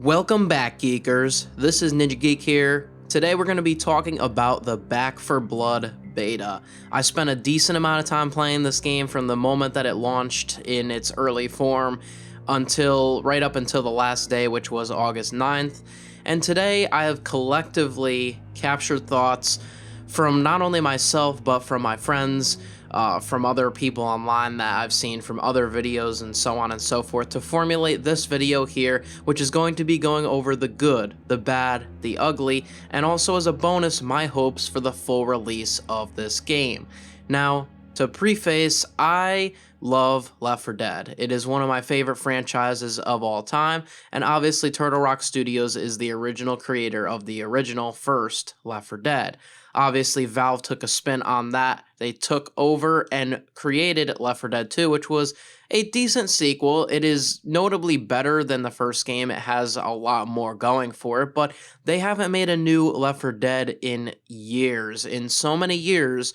Welcome back, Geekers. This is Ninja Geek here. Today we're going to be talking about the Back 4 Blood beta. I spent a decent amount of time playing this game from the moment that it launched in its early form until right up until the last day, which was August 9th. And today I have collectively captured thoughts from not only myself but from my friends, from other people online that I've seen from other videos and so on and so forth to formulate this video here, which is going to be going over the good, the bad, the ugly, and also as a bonus, my hopes for the full release of this game. Now, to preface, I love Left 4 Dead. It is one of my favorite franchises of all time, and obviously Turtle Rock Studios is the original creator of the original first Left 4 Dead. Obviously, Valve took a spin on that. They took over and created Left 4 Dead 2, which was a decent sequel. It is notably better than the first game. It has a lot more going for it, but they haven't made a new Left 4 Dead in years, in so many years,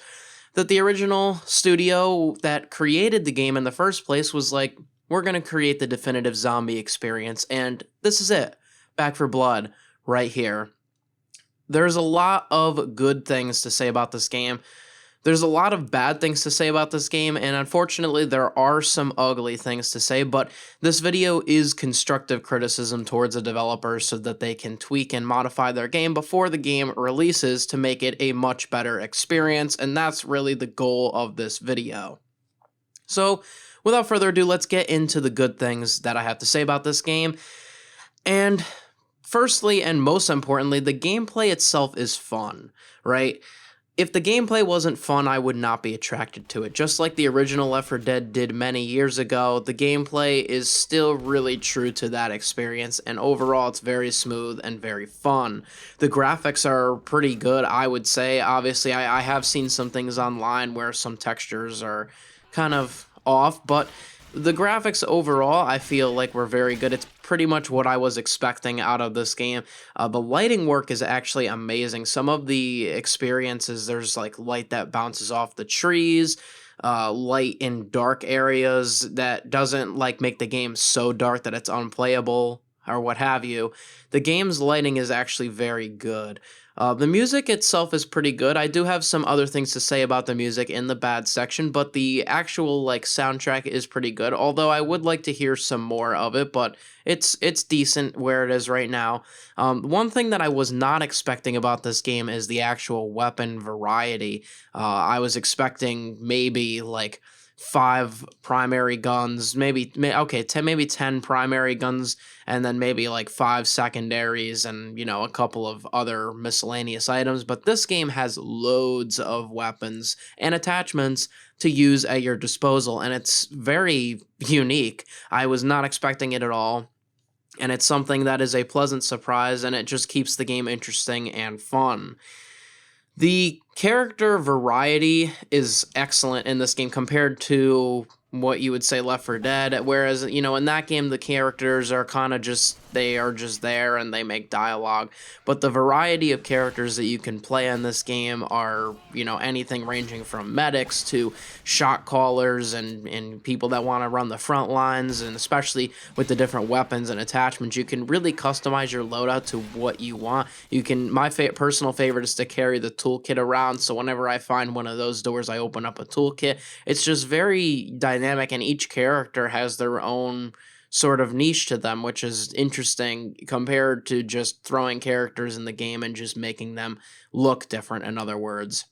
that the original studio that created the game in the first place was like, we're going to create the definitive zombie experience, and this is it. Back 4 Blood, right here. There's a lot of good things to say about this game. There's a lot of bad things to say about this game, and unfortunately there are some ugly things to say, but this video is constructive criticism towards the developers so that they can tweak and modify their game before the game releases to make it a much better experience, and that's really the goal of this video. So, without further ado, let's get into the good things that I have to say about this game. And firstly, and most importantly, the gameplay itself is fun, right? If the gameplay wasn't fun, I would not be attracted to it. Just like the original Left 4 Dead did many years ago, the gameplay is still really true to that experience, and overall it's very smooth and very fun. The graphics are pretty good, I would say. Obviously, I have seen some things online where some textures are kind of off, but the graphics overall, I feel like were very good. It's pretty much what I was expecting out of this game. The lighting work is actually amazing. Some of the experiences, there's like light that bounces off the trees, light in dark areas that doesn't like make the game so dark that it's unplayable or what have you. The game's lighting is actually very good. The music itself is pretty good. I do have some other things to say about the music in the bad section, but the actual like soundtrack is pretty good. Although I would like to hear some more of it, but it's decent where it is right now. One thing that I was not expecting about this game is the actual weapon variety. I was expecting maybe like 5 primary guns, maybe 10 primary guns, and then maybe like 5 secondaries and, you know, a couple of other miscellaneous items. But this game has loads of weapons and attachments to use at your disposal, and it's very unique. I was not expecting it at all, and it's something that is a pleasant surprise, and it just keeps the game interesting and fun. The character variety is excellent in this game compared to what you would say Left 4 Dead, whereas, you know, in that game the characters are kind of just, they are just there and they make dialogue, but the variety of characters that you can play in this game are, you know, anything ranging from medics to shot callers and people that want to run the front lines, and especially with the different weapons and attachments, you can really customize your loadout to what you want. You can, my personal favorite is to carry the toolkit around, so whenever I find one of those doors I open up a toolkit. It's just very dynamic, and each character has their own sort of niche to them, which is interesting compared to just throwing characters in the game and just making them look different, in other words.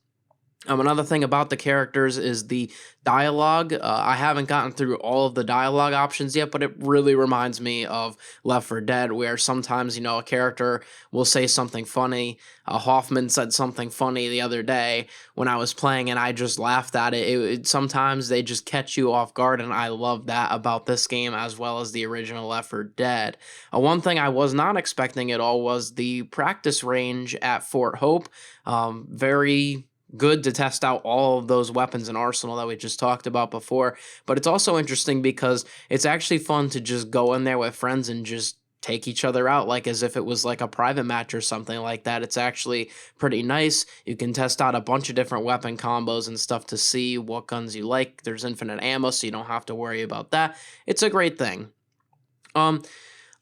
Another thing about the characters is the dialogue. I haven't gotten through all of the dialogue options yet, but it really reminds me of Left 4 Dead, where sometimes, you know, a character will say something funny. Hoffman said something funny the other day when I was playing, and I just laughed at it. Sometimes they just catch you off guard, and I love that about this game as well as the original Left 4 Dead. One thing I was not expecting at all was the practice range at Fort Hope. Very good to test out all of those weapons and arsenal that we just talked about before, but it's also interesting because it's actually fun to just go in there with friends and just take each other out like as if it was like a private match or something like that. It's actually pretty nice. You can test out a bunch of different weapon combos and stuff to see what guns you like. There's infinite ammo, so you don't have to worry about that. It's a great thing.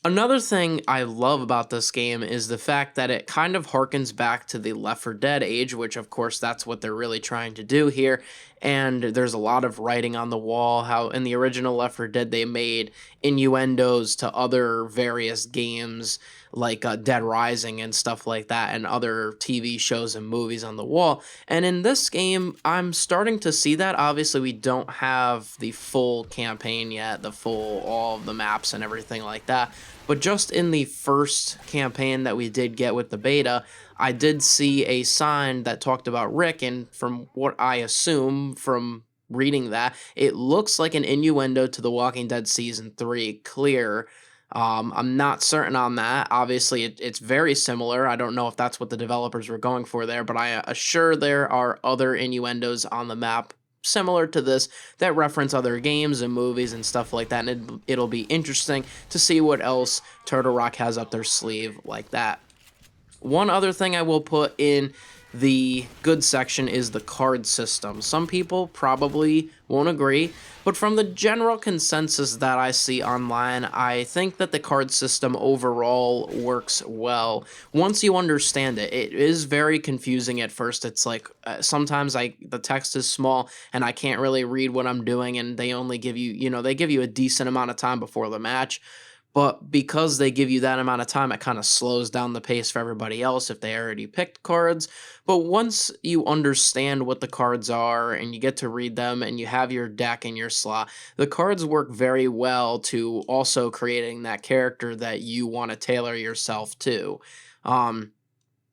Another thing I love about this game is the fact that it kind of harkens back to the Left 4 Dead age, which of course that's what they're really trying to do here. And there's a lot of writing on the wall, how in the original Left 4 Dead they made innuendos to other various games like Dead Rising and stuff like that, and other TV shows and movies on the wall. And in this game, I'm starting to see that. Obviously, we don't have the full campaign yet, all of the maps and everything like that. But just in the first campaign that we did get with the beta, I did see a sign that talked about Rick, and from what I assume from reading that, it looks like an innuendo to The Walking Dead Season 3 Clear. I'm not certain on that. Obviously, it's very similar. I don't know if that's what the developers were going for there, but I assure there are other innuendos on the map similar to this that reference other games and movies and stuff like that, and it'll be interesting to see what else Turtle Rock has up their sleeve like that. One other thing I will put in the good section is the card system. Some people probably won't agree, but from the general consensus that I see online, I think that the card system overall works well. Once you understand it, it is very confusing at first. It's like sometimes the text is small and I can't really read what I'm doing, and they only give you, they give you a decent amount of time before the match. But because they give you that amount of time, it kind of slows down the pace for everybody else if they already picked cards. But once you understand what the cards are and you get to read them and you have your deck in your slot, the cards work very well to also creating that character that you want to tailor yourself to.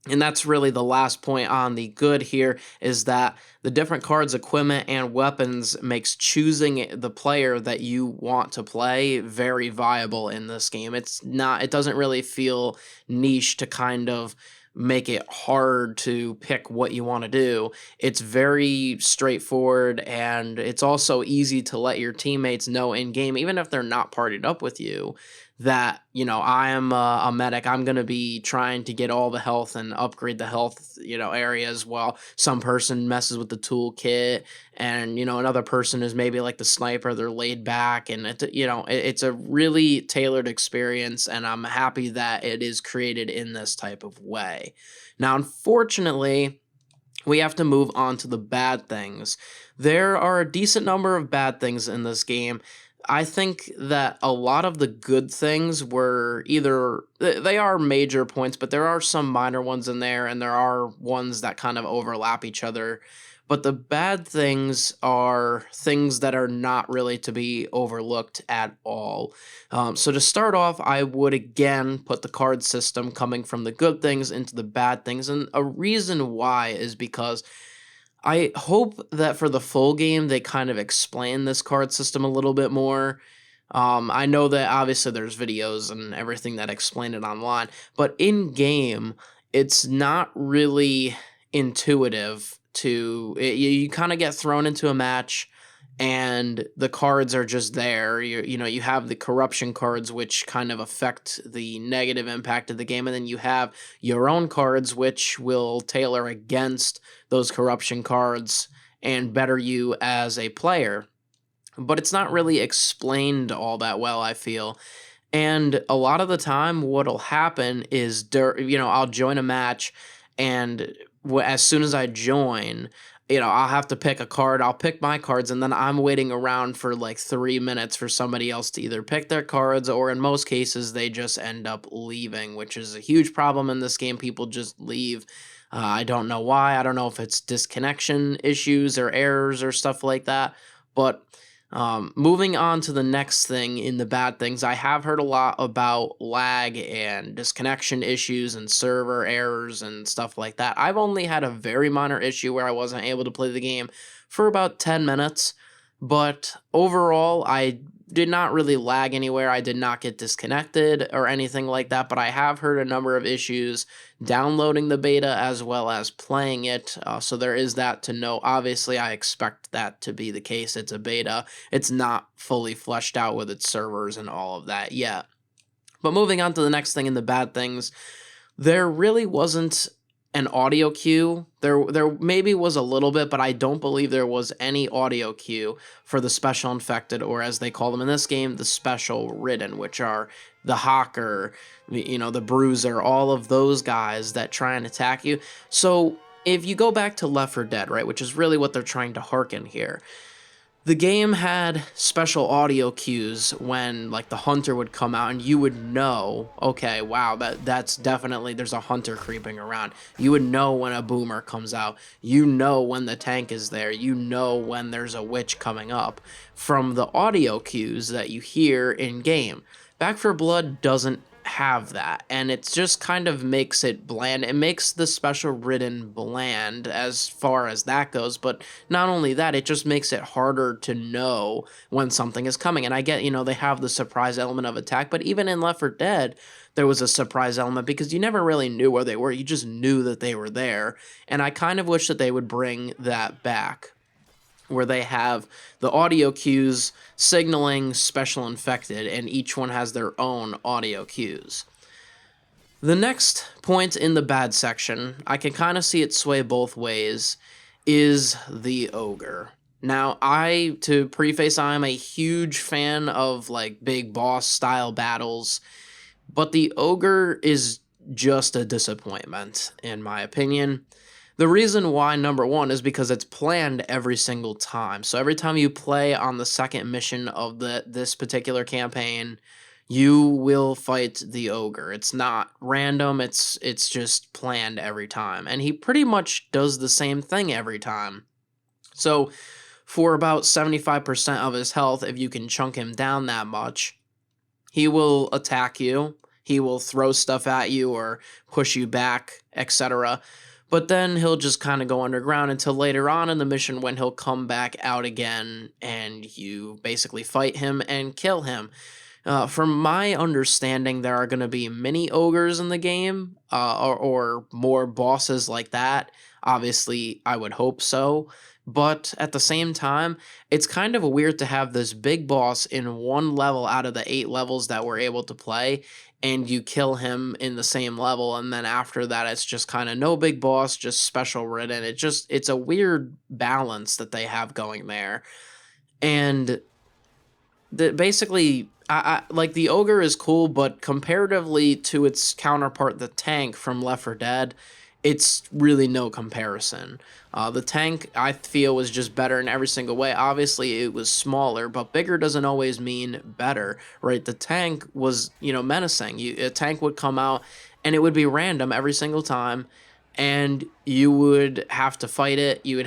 And that's really the last point on the good here, is that the different cards, equipment, and weapons makes choosing the player that you want to play very viable in this game. It doesn't really feel niche to kind of make it hard to pick what you want to do. It's very straightforward, and it's also easy to let your teammates know in game, even if they're not partied up with you, that I am a medic. I'm going to be trying to get all the health and upgrade the health areas, while some person messes with the toolkit, and another person is maybe like the sniper. They're laid back, and it's a really tailored experience, and I'm happy that it is created in this type of way. Now, unfortunately, we have to move on to the bad things. There are a decent number of bad things in this game. I think that a lot of the good things were they are major points, but there are some minor ones in there, and there are ones that kind of overlap each other. But the bad things are things that are not really to be overlooked at all. So to start off, I would again put the card system coming from the good things into the bad things. And a reason why is because I hope that for the full game, they kind of explain this card system a little bit more. I know that obviously there's videos and everything that explain it online, but in game, it's not really intuitive you kind of get thrown into a match and the cards are just there. You have the corruption cards, which kind of affect the negative impact of the game, and then you have your own cards, which will tailor against those corruption cards and better you as a player. But it's not really explained all that well, I feel. And a lot of the time, what'll happen is, I'll join a match, and as soon as I join, I'll have to pick a card. I'll pick my cards, and then I'm waiting around for like 3 minutes for somebody else to either pick their cards, or in most cases, they just end up leaving, which is a huge problem in this game. People just leave. I don't know why. I don't know if it's disconnection issues or errors or stuff like that. But moving on to the next thing in the bad things, I have heard a lot about lag and disconnection issues and server errors and stuff like that. I've only had a very minor issue where I wasn't able to play the game for about 10 minutes, but overall, I did not really lag anywhere. I did not get disconnected or anything like that, but I have heard a number of issues downloading the beta as well as playing it. So there is that to know. Obviously, I expect that to be the case. It's a beta. It's not fully fleshed out with its servers and all of that yet. But moving on to the next thing in the bad things, there really wasn't an audio cue. There maybe was a little bit, but I don't believe there was any audio cue for the special infected, or as they call them in this game, the special ridden, which are the Hawker, the Bruiser, all of those guys that try and attack you. So if you go back to Left 4 Dead, right, which is really what they're trying to harken here, the game had special audio cues when like the hunter would come out and you would know, okay, wow, that's definitely, there's a hunter creeping around. You would know when a boomer comes out. You know when the tank is there. You know when there's a witch coming up from the audio cues that you hear in game. Back 4 Blood doesn't have that, and it just kind of makes it bland. It makes the special written bland as far as that goes, but not only that, it just makes it harder to know when something is coming. And I get, they have the surprise element of attack, but even in Left 4 Dead, there was a surprise element because you never really knew where they were. You just knew that they were there, and I kind of wish that they would bring that back, where they have the audio cues signaling special infected, and each one has their own audio cues. The next point in the bad section, I can kind of see it sway both ways, is the ogre. Now, to preface, I'm a huge fan of like big boss style battles, but the ogre is just a disappointment, in my opinion. The reason why, number one, is because it's planned every single time. So every time you play on the second mission of this particular campaign, you will fight the ogre. It's not random, it's just planned every time. And he pretty much does the same thing every time. So for about 75% of his health, if you can chunk him down that much, he will attack you. He will throw stuff at you or push you back, etc. But then he'll just kind of go underground until later on in the mission when he'll come back out again and you basically fight him and kill him. From my understanding, there are going to be mini ogres in the game, or more bosses like that. Obviously, I would hope so. But at the same time, it's kind of weird to have this big boss in one level out of the 8 levels that we're able to play, and you kill him in the same level, and then after that, it's just kind of no big boss, just special written. It's a weird balance that they have going there. And basically, I like the ogre is cool, but comparatively to its counterpart, the tank from Left 4 Dead, it's really no comparison. The tank, I feel, was just better in every single way. Obviously, it was smaller, but bigger doesn't always mean better, right? The tank was, menacing. A tank would come out, and it would be random every single time, and you would have to fight it. You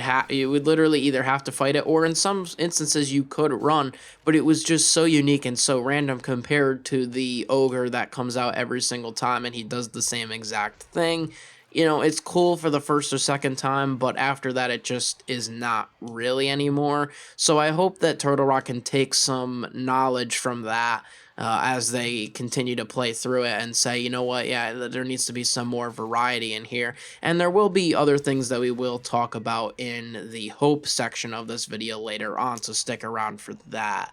would literally either have to fight it, or in some instances you could run, but it was just so unique and so random compared to the ogre that comes out every single time and he does the same exact thing. It's cool for the first or second time, but after that it just is not really anymore. So I hope that Turtle Rock can take some knowledge from that as they continue to play through it and say, you know what, yeah, there needs to be some more variety in here. And there will be other things that we will talk about in the hope section of this video later on, so stick around for that.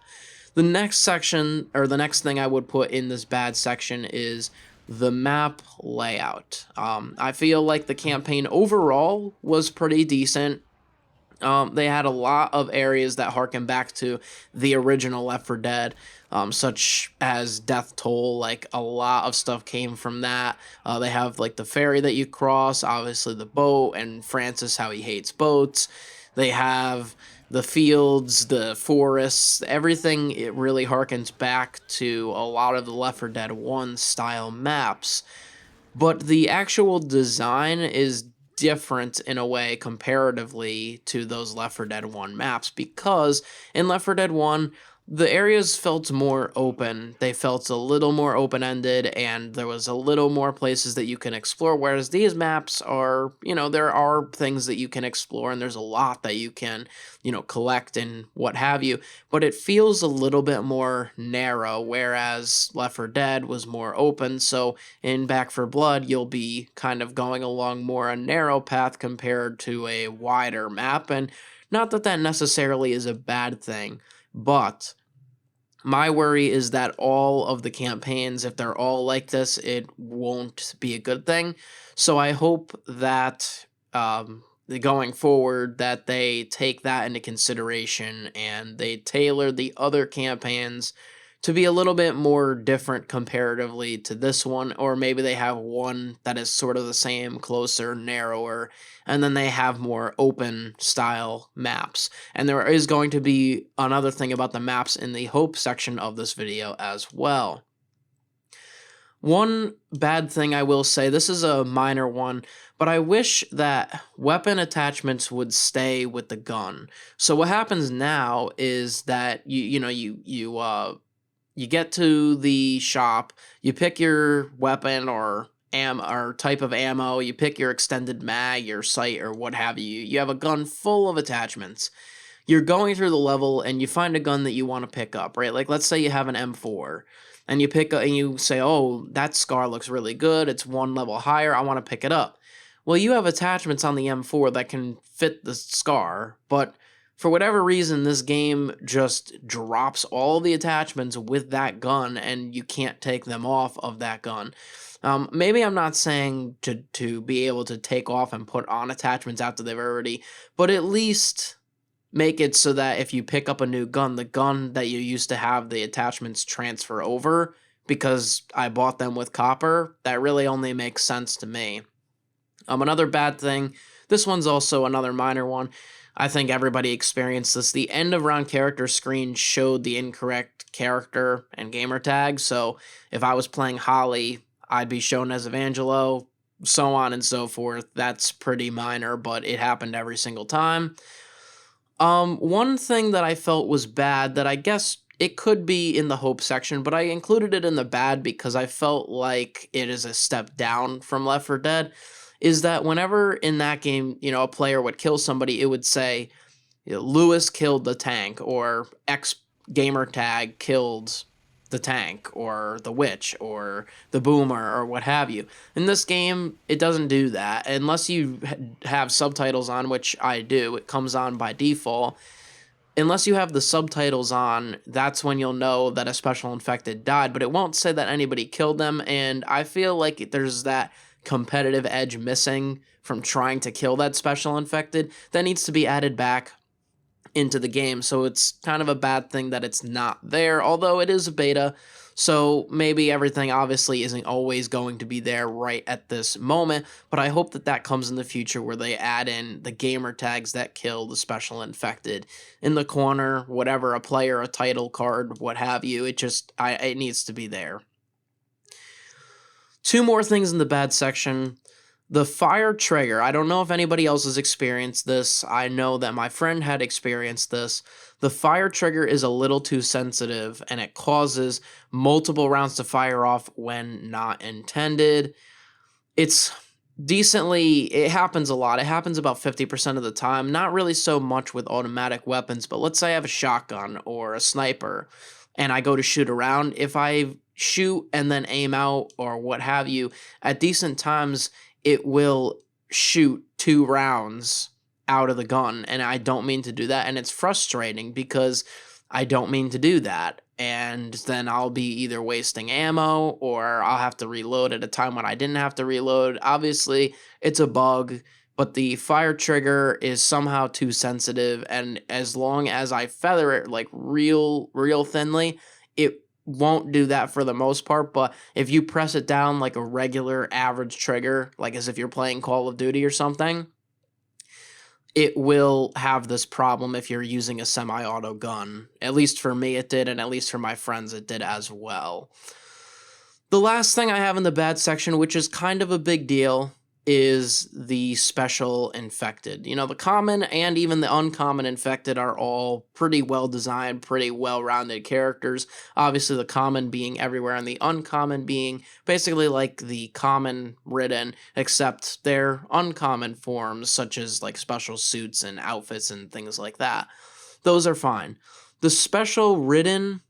The next section, or the next thing I would put in this bad section, is the map layout. I feel like the campaign overall was pretty decent. They had a lot of areas that harken back to the original Left 4 Dead, such as Death Toll. Like, a lot of stuff came from that. They have like the ferry that you cross, obviously the boat, and Francis, how he hates boats. They have the fields, the forests, everything. It really harkens back to a lot of the Left 4 Dead 1 style maps. But the actual design is different in a way comparatively to those Left 4 Dead 1 maps, because in Left 4 Dead 1, the areas felt more open. They felt a little more open-ended, and there was a little more places that you can explore, whereas these maps are, there are things that you can explore, and there's a lot that you can, collect and what have you, but it feels a little bit more narrow, whereas Left 4 Dead was more open. So in Back 4 Blood, you'll be kind of going along more a narrow path compared to a wider map, and not that that necessarily is a bad thing, but my worry is that all of the campaigns, if they're all like this, it won't be a good thing. So I hope that going forward that they take that into consideration and they tailor the other campaigns to be a little bit more different comparatively to this one, or maybe they have one that is sort of the same, closer, narrower, and then they have more open style maps. And there is going to be another thing about the maps in the hope section of this video as well. One bad thing I will say, this is a minor one, but I wish that weapon attachments would stay with the gun. So what happens now is that you get to the shop, you pick your weapon or type of ammo, you pick your extended mag, your sight, or what have you. You have a gun full of attachments. You're going through the level and you find a gun that you want to pick up, right? Like let's say you have an M4 and you pick up and you say, "Oh, that SCAR looks really good. It's one level higher. I want to pick it up." Well, you have attachments on the M4 that can fit the SCAR, but for whatever reason, this game just drops all the attachments with that gun, and you can't take them off of that gun. Maybe I'm not saying to be able to take off and put on attachments after they've already, but at least make it so that if you pick up a new gun, the gun that you used to have the attachments transfer over, because I bought them with copper. That really only makes sense to me. Another bad thing, this one's also another minor one. I think everybody experienced this. The end of round character screen showed the incorrect character and gamer tag. So if I was playing Holly, I'd be shown as Evangelo, so on and so forth. That's pretty minor, but it happened every single time. One thing that I felt was bad that I guess it could be in the hope section, but I included it in the bad because I felt like it is a step down from Left 4 Dead, is that whenever in that game, a player would kill somebody, it would say, Lewis killed the tank, or X gamer tag killed the tank, or the witch, or the boomer, or what have you. In this game, it doesn't do that. Unless you have subtitles on, which I do, it comes on by default. Unless you have the subtitles on, that's when you'll know that a special infected died, but it won't say that anybody killed them, and I feel like there's that competitive edge missing from trying to kill that special infected that needs to be added back into the game. So it's kind of a bad thing that it's not there, although it is a beta, so maybe everything obviously isn't always going to be there right at this moment, but I hope that that comes in the future where they add in the gamer tags that kill the special infected in the corner, whatever, a player, a title card, what have you. It needs to be there. Two more things in the bad section. The fire trigger. I don't know if anybody else has experienced this. I know that my friend had experienced this. The fire trigger is a little too sensitive, and it causes multiple rounds to fire off when not intended. It happens a lot. It happens about 50% of the time. Not really so much with automatic weapons, but let's say I have a shotgun or a sniper, and I go to shoot around. If I shoot and then aim out or what have you, at decent times, it will shoot 2 rounds out of the gun, and I don't mean to do that, and it's frustrating because I don't mean to do that, and then I'll be either wasting ammo or I'll have to reload at a time when I didn't have to reload. Obviously, it's a bug, but the fire trigger is somehow too sensitive, and as long as I feather it like real thinly, it won't do that for the most part. But if you press it down like a regular average trigger, like as if you're playing Call of Duty or something, it will have this problem if you're using a semi-auto gun. At least for me it did, and at least for my friends it did as well. The last thing I have in the bad section, which is kind of a big deal, is the special infected. The common and even the uncommon infected are all pretty well designed, pretty well-rounded characters. Obviously the common being everywhere and the uncommon being basically like the common ridden, except they're uncommon forms such as like special suits and outfits and things like that. Those are fine. The special ridden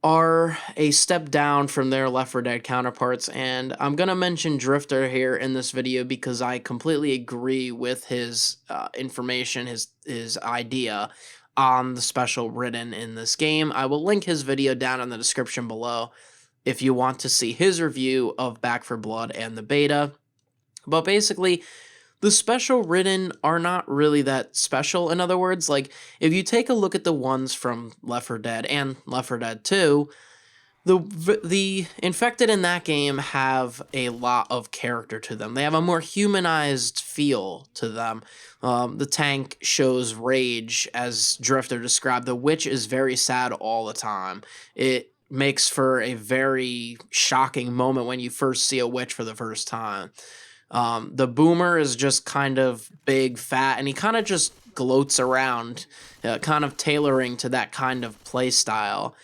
are a step down from their Left 4 Dead counterparts, and I'm going to mention Drifter here in this video because I completely agree with his information, his idea on the special ridden in this game. I will link his video down in the description below if you want to see his review of Back 4 Blood and the beta. But basically, The special written are not really that special. In other words, like if you take a look at the ones from Left 4 Dead and Left 4 Dead 2, the infected in that game have a lot of character to them. They have a more humanized feel to them. The tank shows rage, as Drifter described. The witch is very sad all the time. It makes for a very shocking moment when you first see a witch for the first time. The boomer is just kind of big, fat, and he kind of just gloats around, kind of tailoring to that kind of play style.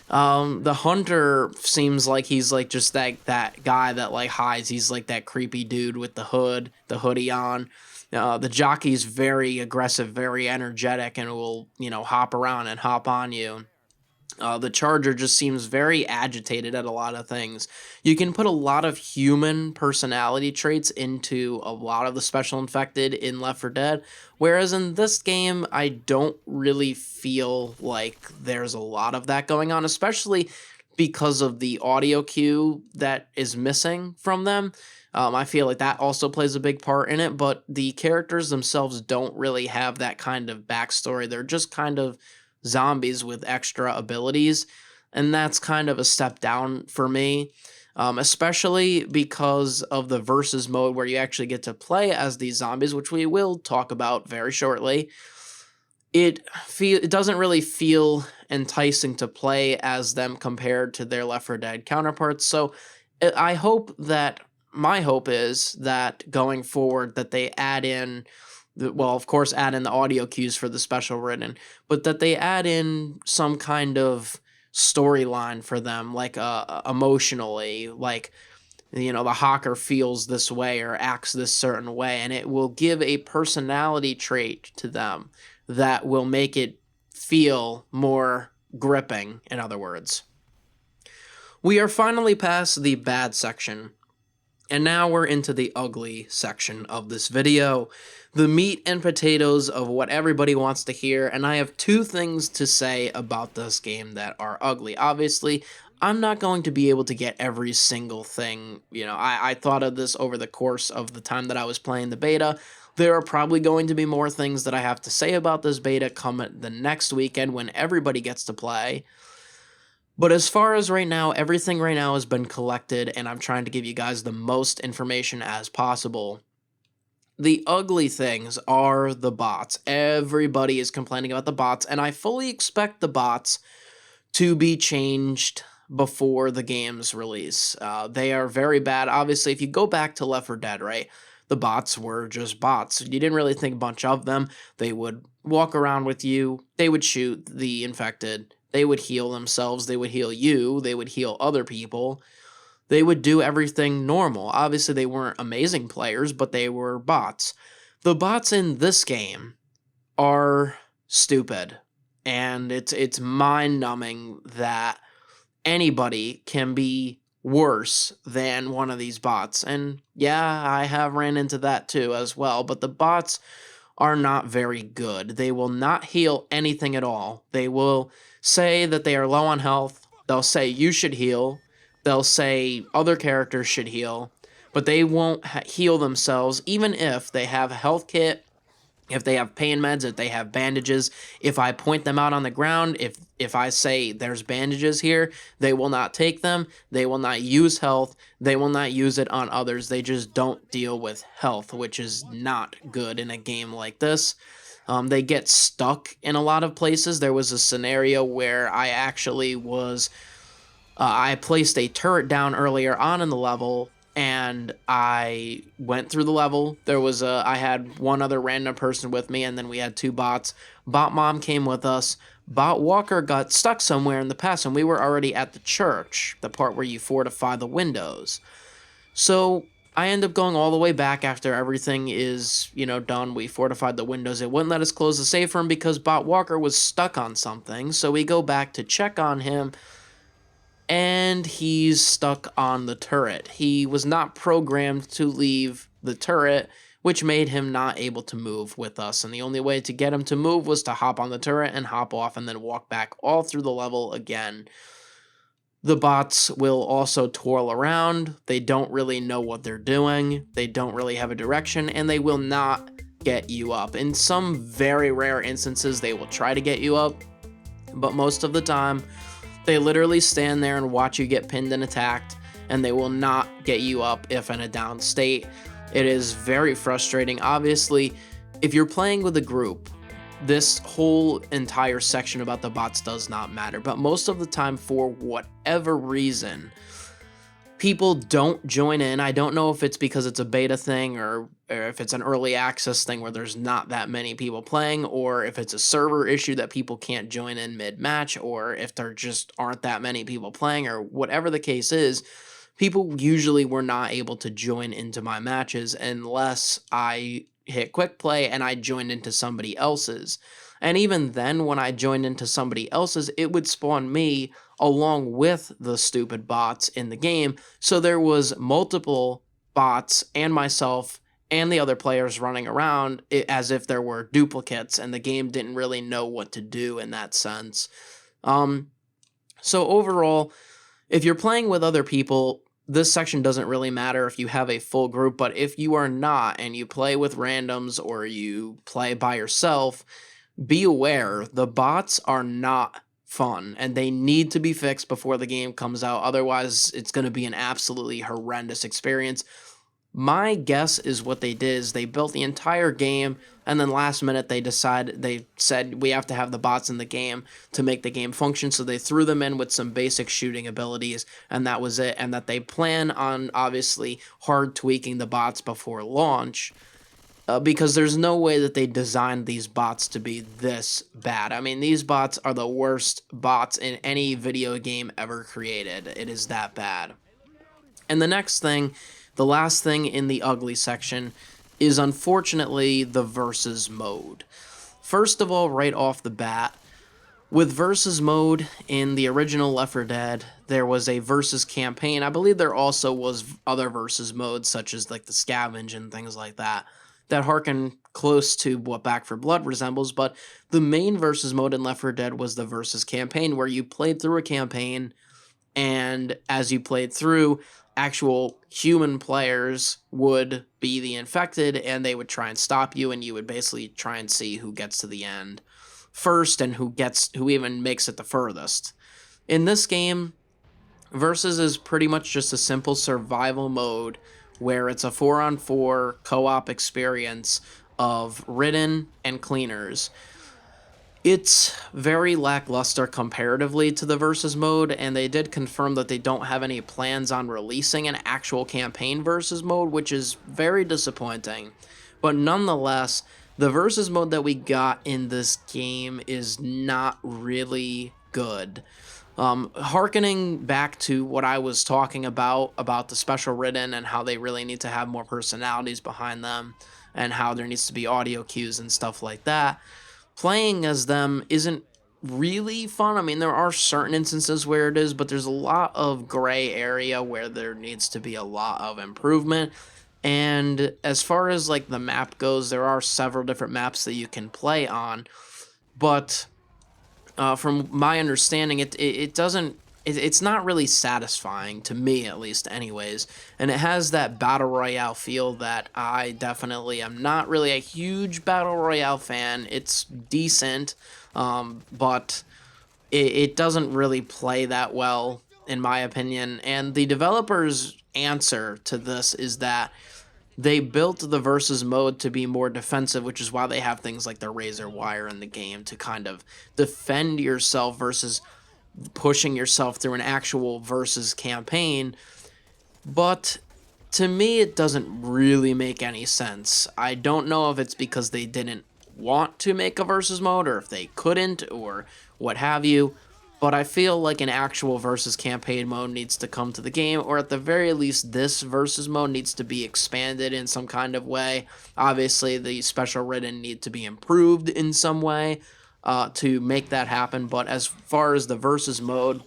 The hunter seems like he's like just that guy that like hides. He's like that creepy dude with the hoodie on. The jockey's very aggressive, very energetic, and will, hop around and hop on you. The Charger just seems very agitated at a lot of things. You can put a lot of human personality traits into a lot of the special infected in Left 4 Dead, whereas in this game, I don't really feel like there's a lot of that going on, especially because of the audio cue that is missing from them. I feel like that also plays a big part in it, but the characters themselves don't really have that kind of backstory. They're just kind of zombies with extra abilities, and that's kind of a step down for me, especially because of the versus mode where you actually get to play as these zombies, which we will talk about very shortly. It doesn't really feel enticing to play as them compared to their Left 4 Dead counterparts. So I hope that my hope is that going forward that they add in well, of course, add in the audio cues for the special written, but that they add in some kind of storyline for them, like emotionally, like, the hawker feels this way or acts this certain way, and it will give a personality trait to them that will make it feel more gripping, in other words. We are finally past the bad section, and now we're into the ugly section of this video, the meat and potatoes of what everybody wants to hear, and I have two things to say about this game that are ugly. Obviously, I'm not going to be able to get every single thing. I thought of this over the course of the time that I was playing the beta. There are probably going to be more things that I have to say about this beta come the next weekend when everybody gets to play. But as far as right now, everything right now has been collected, and I'm trying to give you guys the most information as possible. The ugly things are the bots. Everybody is complaining about the bots, and I fully expect the bots to be changed before the game's release. They are very bad. Obviously, if you go back to Left 4 Dead, right, the bots were just bots. You didn't really think much of them. They would walk around with you. They would shoot the infected. They would heal themselves. They would heal you. They would heal other people. They would do everything normal. Obviously, they weren't amazing players, but they were bots. The bots in this game are stupid, and it's mind-numbing that anybody can be worse than one of these bots. And yeah, I have ran into that too as well, but the bots are not very good. They will not heal anything at all. They will say that they are low on health. They'll say you should heal. They'll say other characters should heal, but they won't heal themselves, even if they have a health kit, if they have pain meds, if they have bandages. If I point them out on the ground, if I say there's bandages here, they will not take them. They will not use health. They will not use it on others. They just don't deal with health, which is not good in a game like this. They get stuck in a lot of places. There was a scenario where I actually was... I placed a turret down earlier on in the level, and I went through the level. I had one other random person with me, and then we had two bots. Bot Mom came with us. Bot Walker got stuck somewhere in the past, and we were already at the church, the part where you fortify the windows. So I end up going all the way back after everything is, done. We fortified the windows. It wouldn't let us close the safe room because Bot Walker was stuck on something, so we go back to check on him, and he's stuck on the turret. He was not programmed to leave the turret, which made him not able to move with us. And the only way to get him to move was to hop on the turret and hop off and then walk back all through the level again. The bots will also twirl around. They don't really know what they're doing. They don't really have a direction, and they will not get you up. In some very rare instances, they will try to get you up, but most of the time, they literally stand there and watch you get pinned and attacked, and they will not get you up if in a down state. It is very frustrating. Obviously, if you're playing with a group, this whole entire section about the bots does not matter, but most of the time, for whatever reason, people don't join in. I don't know if it's because it's a beta thing or if it's an early access thing where there's not that many people playing, or if it's a server issue that people can't join in mid-match, or if there just aren't that many people playing, or whatever the case is. People usually were not able to join into my matches unless I hit quick play and I joined into somebody else's. And even then, when I joined into somebody else's, it would spawn me along with the stupid bots in the game. So there was multiple bots and myself and the other players running around as if there were duplicates, and the game didn't really know what to do in that sense. So overall, if you're playing with other people, this section doesn't really matter if you have a full group, but if you are not and you play with randoms or you play by yourself, be aware the bots are not fun and they need to be fixed before the game comes out. Otherwise, it's going to be an absolutely horrendous experience. My guess is what they did is they built the entire game, and then last minute they said we have to have the bots in the game to make the game function, so they threw them in with some basic shooting abilities, and that was it. And that they plan on obviously hard tweaking the bots before launch, because there's no way that they designed these bots to be this bad. I mean, these bots are the worst bots in any video game ever created. It is that bad. And the last thing in the ugly section is unfortunately the versus mode. First of all, right off the bat, with versus mode in the original Left 4 Dead, there was a versus campaign. I believe there also was other versus modes, such as like the scavenge and things like that, that harken close to what Back 4 Blood resembles, but the main versus mode in Left 4 Dead was the versus campaign, where you played through a campaign, and as you played through, actual human players would be the infected, and they would try and stop you, and you would basically try and see who gets to the end first and who even makes it the furthest. In this game, Versus is pretty much just a simple survival mode where it's a 4-on-4 co-op experience of Ridden and Cleaners. It's very lackluster comparatively to the versus mode, and they did confirm that they don't have any plans on releasing an actual campaign versus mode, which is very disappointing. But nonetheless, the versus mode that we got in this game is not really good. Harkening back to what I was talking about the special Ridden and how they really need to have more personalities behind them, and how there needs to be audio cues and stuff like that, playing as them isn't really fun. I mean, there are certain instances where it is, but there's a lot of gray area where there needs to be a lot of improvement. And as far as like the map goes, there are several different maps that you can play on, but from my understanding, it's not really satisfying to me, at least, anyways. And it has that battle royale feel that I definitely am not really a huge battle royale fan. It's decent, but it doesn't really play that well, in my opinion. And the developers' answer to this is that they built the versus mode to be more defensive, which is why they have things like the razor wire in the game to kind of defend yourself versus pushing yourself through an actual versus campaign. But to me, it doesn't really make any sense. I don't know if it's because they didn't want to make a versus mode, or if they couldn't, or what have you, but I feel like an actual versus campaign mode needs to come to the game, or at the very least, this versus mode needs to be expanded in some kind of way. Obviously, the special Ridden need to be improved in some way to make that happen, but as far as the versus mode,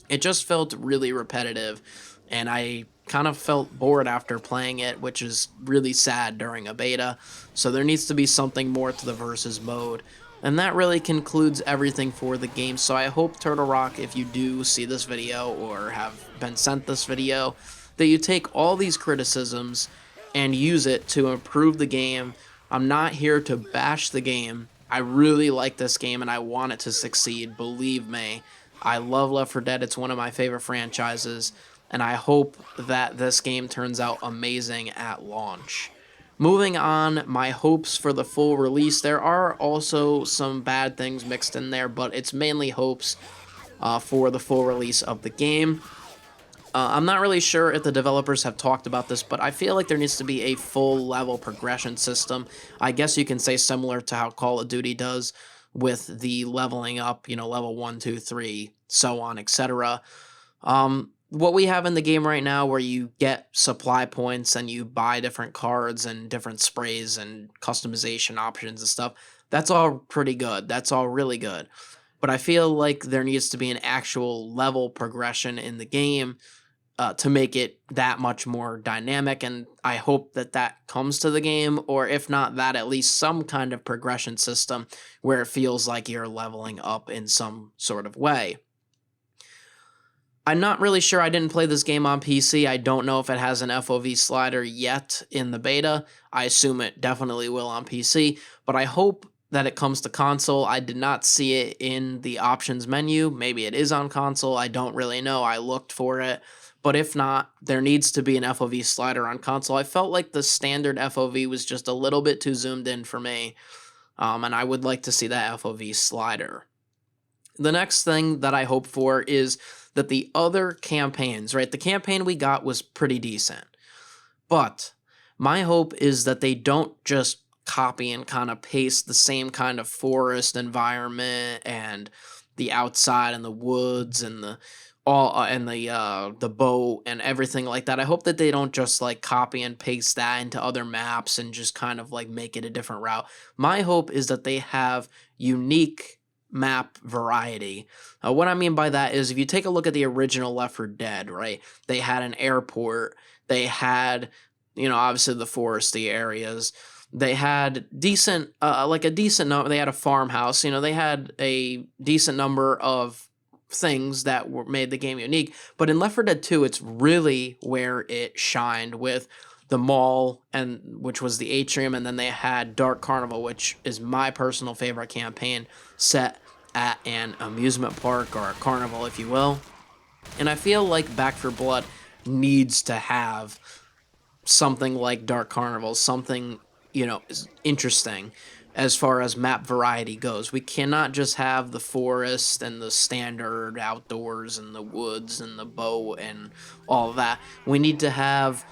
it just felt really repetitive, and I kind of felt bored after playing it, which is really sad during a beta. So there needs to be something more to the versus mode. And that really concludes everything for the game. So I hope, Turtle Rock, if you do see this video or have been sent this video, that you take all these criticisms and use it to improve the game. I'm not here to bash the game. I really like this game and I want it to succeed, believe me. I love Left 4 Dead. It's one of my favorite franchises, and I hope that this game turns out amazing at launch. Moving on, my hopes for the full release. There are also some bad things mixed in there, but it's mainly hopes for the full release of the game. I'm not really sure if the developers have talked about this, but I feel like there needs to be a full level progression system. I guess you can say similar to how Call of Duty does with the leveling up, level 1, 2, 3, so on, etc. What we have in the game right now, where you get supply points and you buy different cards and different sprays and customization options and stuff, that's all pretty good. That's all really good. But I feel like there needs to be an actual level progression in the game to make it that much more dynamic, and I hope that that comes to the game, or if not that, at least some kind of progression system where it feels like you're leveling up in some sort of way. I'm not really sure. I didn't play this game on PC. I don't know if it has an FOV slider yet in the beta. I assume it definitely will on PC, but I hope that it comes to console. I did not see it in the options menu. Maybe it is on console. I don't really know. I looked for it. But if not, there needs to be an FOV slider on console. I felt like the standard FOV was just a little bit too zoomed in for me, and I would like to see that FOV slider. The next thing that I hope for is that the other campaigns, right? The campaign we got was pretty decent. But my hope is that they don't just copy and kind of paste the same kind of forest environment and the outside and the woods and the boat and everything like that. I hope that they don't just like copy and paste that into other maps and just kind of like make it a different route. My hope is that they have unique map variety. What I mean by that is, if you take a look at the original Left 4 Dead, right? They had an airport. They had, obviously the foresty areas. They had decent, they had a farmhouse. They had a decent number of things that made the game unique. But in Left 4 Dead 2, it's really where it shined, with the mall, and which was the atrium, and then they had Dark Carnival, which is my personal favorite campaign, set at an amusement park, or a carnival, if you will. And I feel like Back 4 Blood needs to have something like Dark Carnival, something, interesting as far as map variety goes. We cannot just have the forest and the standard outdoors and the woods and the boat and all of that. We need to have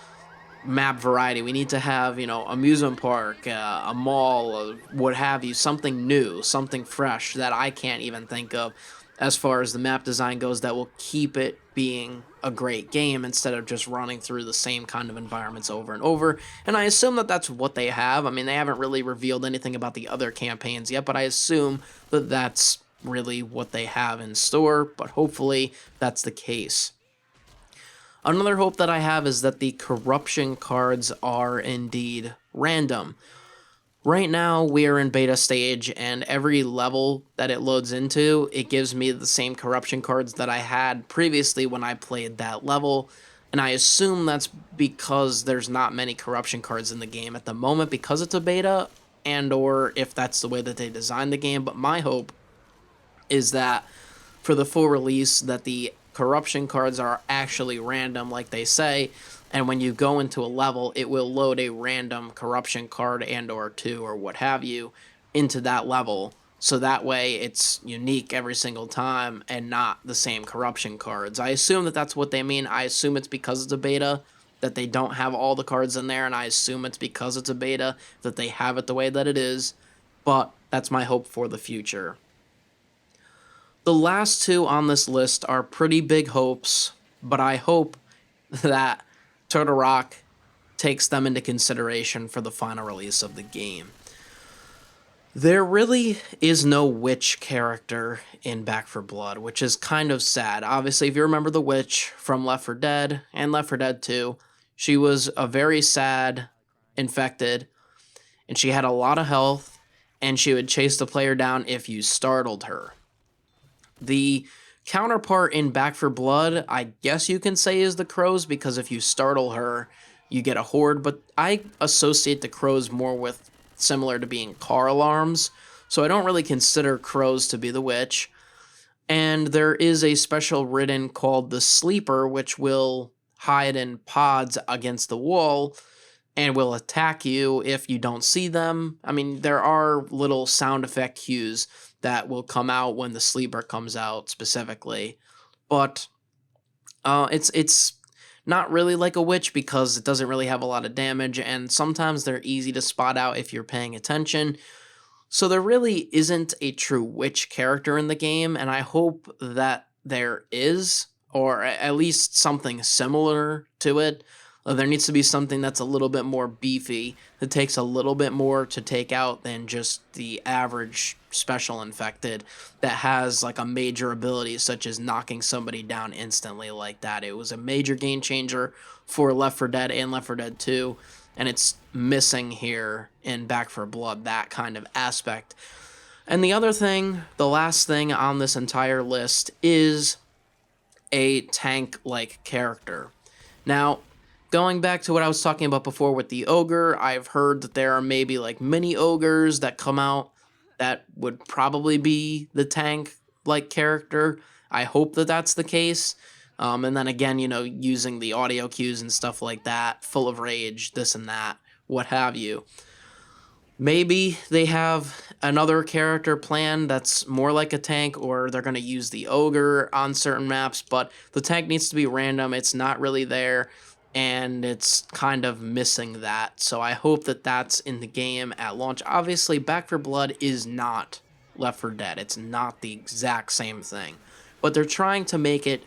map variety. We need to have, amusement park, a mall, what have you, something new, something fresh that I can't even think of as far as the map design goes, that will keep it being a great game instead of just running through the same kind of environments over and over. And I assume that that's what they have. I mean, they haven't really revealed anything about the other campaigns yet, but I assume that that's really what they have in store, but hopefully that's the case. Another hope that I have is that the corruption cards are indeed random. Right now, we are in beta stage, and every level that it loads into, it gives me the same corruption cards that I had previously when I played that level, and I assume that's because there's not many corruption cards in the game at the moment because it's a beta, and or if that's the way that they designed the game. But my hope is that for the full release, that the corruption cards are actually random like they say, and when you go into a level, it will load a random corruption card and or two or what have you into that level, so that way it's unique every single time and not the same corruption cards. I assume that that's what they mean. I assume it's because it's a beta that they don't have all the cards in there, and I assume it's because it's a beta that they have it the way that it is, but that's my hope for the future. The last two on this list are pretty big hopes, but I hope that Turtle Rock takes them into consideration for the final release of the game. There really is no witch character in Back 4 Blood, which is kind of sad. Obviously, if you remember the witch from Left 4 Dead and Left 4 Dead 2, she was a very sad infected, and she had a lot of health, and she would chase the player down if you startled her. The counterpart in Back for Blood, I guess you can say, is the crows, because if you startle her, you get a horde, but I associate the crows more with similar to being car alarms, so I don't really consider crows to be the witch. And there is a special ridden called the Sleeper, which will hide in pods against the wall and will attack you if you don't see them. I mean, there are little sound effect cues that will come out when the Sleeper comes out specifically, but it's not really like a witch because it doesn't really have a lot of damage, and sometimes they're easy to spot out if you're paying attention. So there really isn't a true witch character in the game, and I hope that there is, or at least something similar to it. There needs to be something that's a little bit more beefy, that takes a little bit more to take out than just the average special infected that has like a major ability such as knocking somebody down instantly like that. It was a major game changer for Left 4 Dead and Left 4 Dead 2, and it's missing here in Back 4 Blood, that kind of aspect. And the other thing, the last thing on this entire list, is a tank-like character. Now, going back to what I was talking about before with the ogre, I've heard that there are maybe like mini ogres that come out that would probably be the tank-like character. I hope that that's the case. And then again, using the audio cues and stuff like that, full of rage, this and that, what have you. Maybe they have another character planned that's more like a tank, or they're going to use the ogre on certain maps, but the tank needs to be random. It's not really there, and it's kind of missing that. So I hope that that's in the game at launch. Obviously, Back 4 Blood is not Left 4 Dead. It's not the exact same thing, but they're trying to make it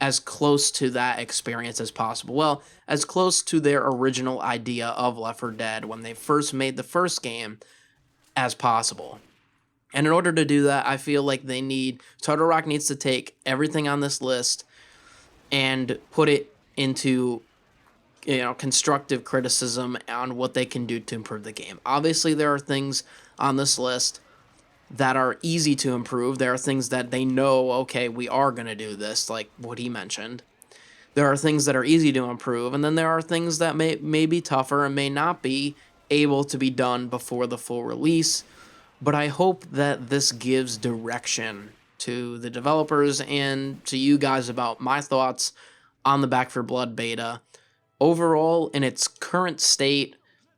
as close to that experience as possible. Well, as close to their original idea of Left 4 Dead when they first made the first game as possible. And in order to do that, I feel like Turtle Rock needs to take everything on this list and put it into constructive criticism on what they can do to improve the game. Obviously, there are things on this list that are easy to improve. There are things that they know, okay, we are going to do this, like what he mentioned. There are things that are easy to improve, and then there are things that may be tougher and may not be able to be done before the full release. But I hope that this gives direction to the developers and to you guys about my thoughts on the Back 4 Blood beta. Overall, in its current state,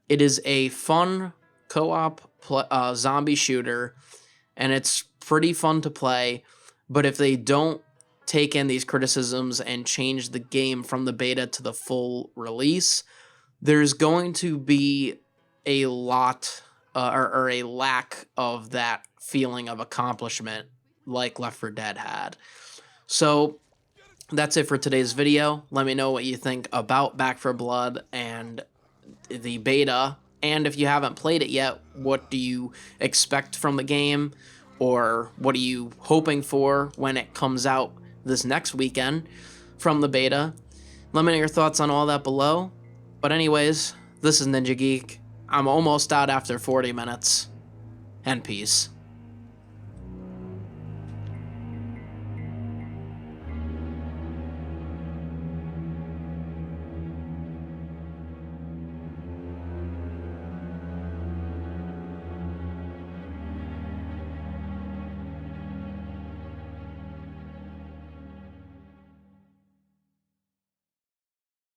it is a fun co-op zombie shooter, and it's pretty fun to play. But if they don't take in these criticisms and change the game from the beta to the full release, there's going to be a lot or a lack of that feeling of accomplishment like Left 4 Dead had. So that's it for today's video. Let me know what you think about Back 4 Blood and the beta. And if you haven't played it yet, what do you expect from the game? Or what are you hoping for when it comes out this next weekend from the beta? Let me know your thoughts on all that below. But anyways, this is Ninja Geek. I'm almost out after 40 minutes. And peace.